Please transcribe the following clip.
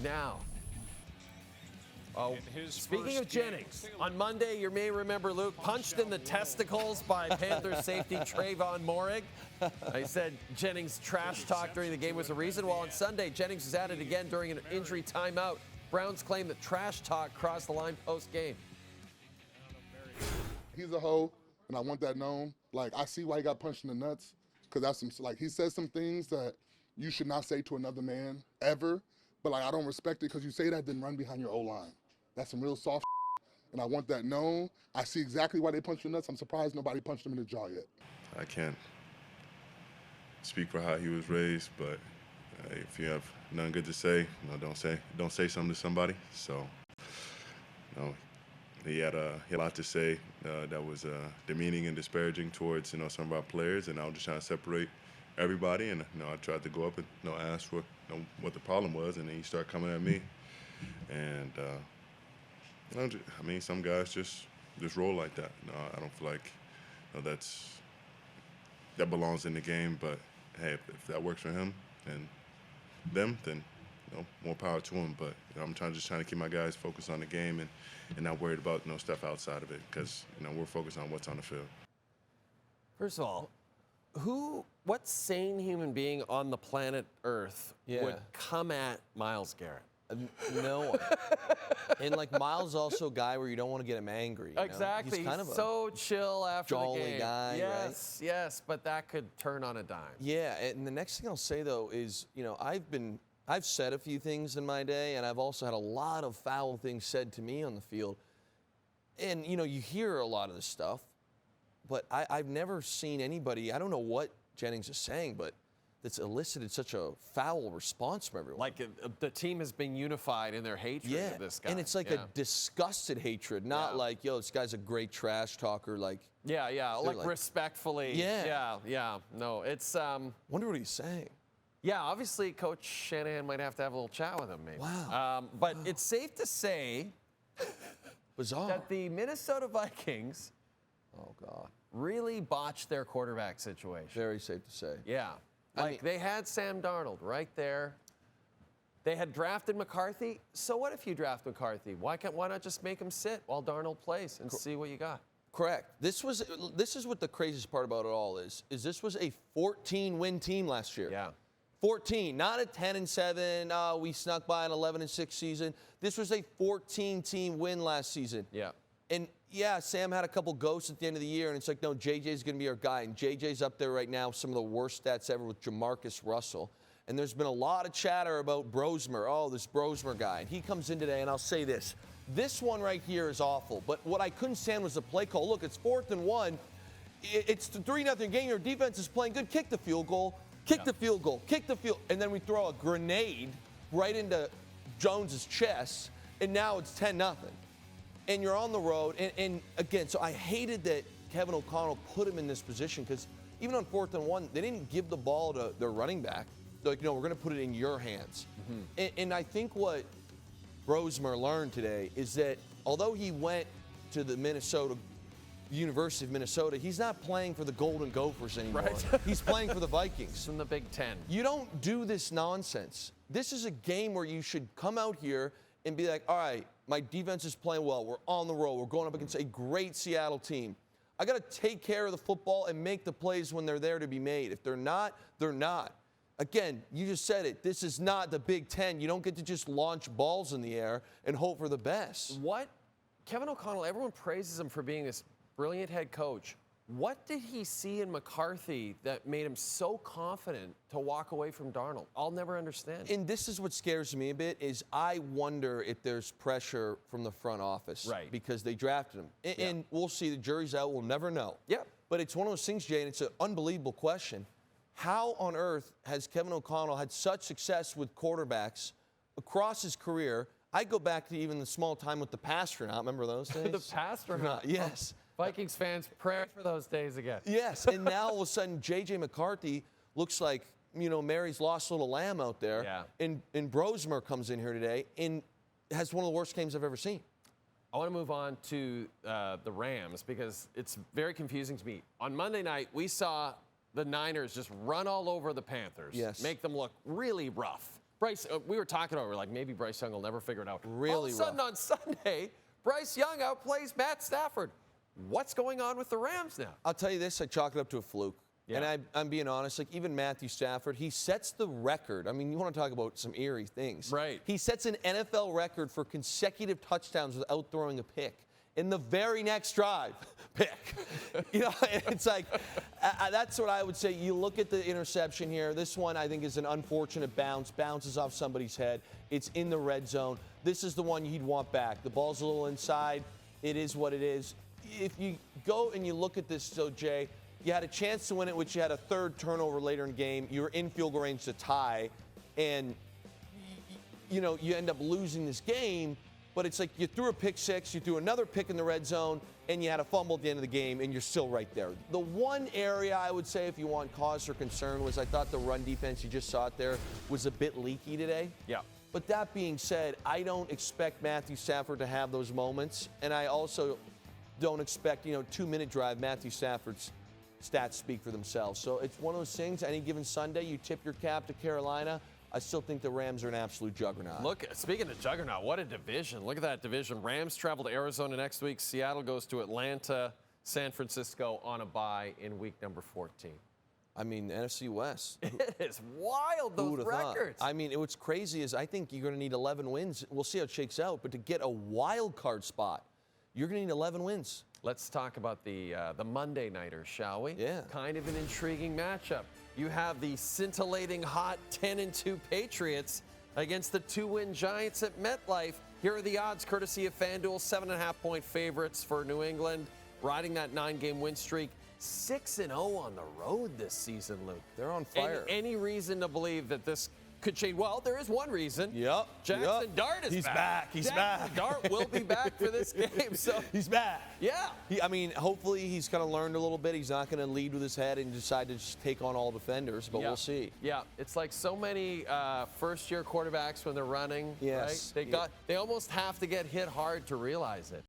Now, speaking of Jennings, on Monday, you may remember Luke punched in the testicles by Panthers safety Trayvon Moehrig. I said Jennings' trash talk during the game was the reason. Well, on Sunday, Jennings was at it again during an injury timeout. Browns claim that trash talk crossed the line post-game. He's a hoe, and I want that known. Like, I see why he got punched in the nuts, because that's some, like, he says some things that you should not say to another man ever. But, like, I don't respect it because you say that, then run behind your O-line. That's some real soft and I want that known. I see exactly why they punched you in the nuts. I'm surprised nobody punched him in the jaw yet. I can't speak for how he was raised, but if you have nothing good to say, don't say something to somebody. So, he had a lot to say that was demeaning and disparaging towards some of our players, and I was just trying to separate everybody. And I tried to go up and ask for what the problem was, and then he started coming at me, and. I mean, some guys just roll like that. I don't feel like that belongs in the game. But hey, if that works for him and them, then more power to him. But I'm just trying to keep my guys focused on the game and not worried about stuff outside of it, because we're focused on what's on the field. First of all, what sane human being on the planet Earth would come at Myles Garrett? No one. And like Myles is also a guy where you don't want to get him angry. Exactly. He's kind of so chill after the game. Jolly guy, yes, right? Yes, but that could turn on a dime. Yeah, and the next thing I'll say though is, I've said a few things in my day, and I've also had a lot of foul things said to me on the field. And you hear a lot of this stuff, but I've never seen anybody. I don't know what Jennings is saying, but that's elicited such a foul response from everyone. Like the team has been unified in their hatred of this guy. And it's like a disgusted hatred, not like, this guy's a great trash talker. Like, like respectfully. Yeah. No, it's. Wonder what he's saying. Yeah, obviously, Coach Shanahan might have to have a little chat with him, maybe. Wow. But it's safe to say bizarre that the Minnesota Vikings, really botched their quarterback situation. Very safe to say. Yeah. They had Sam Darnold right there. They had drafted McCarthy. So what if you draft McCarthy? Why not just make him sit while Darnold plays and see what you got? Correct. This is what the craziest part about it all is this was a 14-win team last year. Yeah. 14, not a 10-7. We snuck by an 11-6 season. This was a 14-team win last season. Yeah. And Sam had a couple ghosts at the end of the year, and it's like, no, JJ's going to be our guy. And JJ's up there right now, some of the worst stats ever with Jamarcus Russell. And there's been a lot of chatter about Brosmer. Oh, this Brosmer guy. And he comes in today, and I'll say this. This one right here is awful. But what I couldn't stand was the play call. Look, it's 4th and 1. It's the 3-0 game. Your defense is playing good. Kick the field goal. Kick the field goal. Kick the field. And then we throw a grenade right into Jones's chest, and now it's 10-0. And you're on the road, and again, so I hated that Kevin O'Connell put him in this position, because even on 4th and 1, they didn't give the ball to their running back. They're like, no, we're going to put it in your hands. Mm-hmm. And I think what Brosmer learned today is that although he went to the University of Minnesota, he's not playing for the Golden Gophers anymore. Right. He's playing for the Vikings. From the Big Ten. You don't do this nonsense. This is a game where you should come out here and be like, all right, my defense is playing well. We're on the road. We're going up against a great Seattle team. I got to take care of the football and make the plays when they're there to be made. If they're not, they're not. Again, you just said it. This is not the Big Ten. You don't get to just launch balls in the air and hope for the best. Kevin O'Connell, everyone praises him for being this brilliant head coach. What did he see in McCarthy that made him so confident to walk away from Darnold? I'll never understand. And this is what scares me a bit, is I wonder if there's pressure from the front office. Right. Because they drafted him. And we'll see. The jury's out. We'll never know. Yeah. But it's one of those things, Jay, and it's an unbelievable question. How on earth has Kevin O'Connell had such success with quarterbacks across his career? I go back to even the small time with the Pastronaut. Remember those days? The Pastronaut. Yes. Vikings fans, pray for those days again. Yes, and now all of a sudden, J.J. McCarthy looks like, Mary's lost little lamb out there. Yeah. And Brosmer comes in here today and has one of the worst games I've ever seen. I want to move on to the Rams, because it's very confusing to me. On Monday night, we saw the Niners just run all over the Panthers. Yes. Make them look really rough. Bryce, we were talking over, like, maybe Bryce Young will never figure it out. Really All of a sudden on Sunday, Bryce Young outplays Matt Stafford. What's going on with the Rams now? I'll tell you this, I chalk it up to a fluke. Yeah. And I'm being honest, like even Matthew Stafford, he sets the record. I mean, you want to talk about some eerie things. Right. He sets an NFL record for consecutive touchdowns without throwing a pick. In the very next drive, pick. It's like, that's what I would say. You look at the interception here. This one, I think, is an unfortunate bounce. Bounces off somebody's head. It's in the red zone. This is the one you'd want back. The ball's a little inside. It is what it is. If you go and you look at this, so Jay, you had a chance to win it, which you had a third turnover later in the game. You were in field goal range to tie, and you end up losing this game. But it's like you threw a pick six, you threw another pick in the red zone, and you had a fumble at the end of the game, and you're still right there. The one area I would say, if you want cause for concern, was I thought the run defense, you just saw it there, was a bit leaky today. Yeah. But that being said, I don't expect Matthew Stafford to have those moments, and I also don't expect, 2-minute drive, Matthew Stafford's stats speak for themselves. So it's one of those things, any given Sunday, you tip your cap to Carolina. I still think the Rams are an absolute juggernaut. Look, speaking of juggernaut, what a division. Look at that division. Rams travel to Arizona next week. Seattle goes to Atlanta. San Francisco on a bye in week number 14. I mean, the NFC West. It is wild, those records. I mean, what's crazy is I think you're going to need 11 wins. We'll see how it shakes out. But to get a wild card spot, you're going to need 11 wins. Let's talk about the Monday Nighters, shall we? Yeah. Kind of an intriguing matchup. You have the scintillating hot 10-2 Patriots against the 2-win Giants at MetLife. Here are the odds, courtesy of FanDuel. 7.5-point favorites for New England, riding that 9-game win streak. 6-0 on the road this season, Luke. They're on fire. Any reason to believe that this could change? Well, there is one reason. Yep. Jackson Dart is back. He's Jackson back. Dart will be back for this game. So he's back. Yeah. Hopefully he's kind of learned a little bit. He's not going to lead with his head and decide to just take on all defenders, but we'll see. Yeah, it's like so many first-year quarterbacks when they're running. Yes. Right? They almost have to get hit hard to realize it.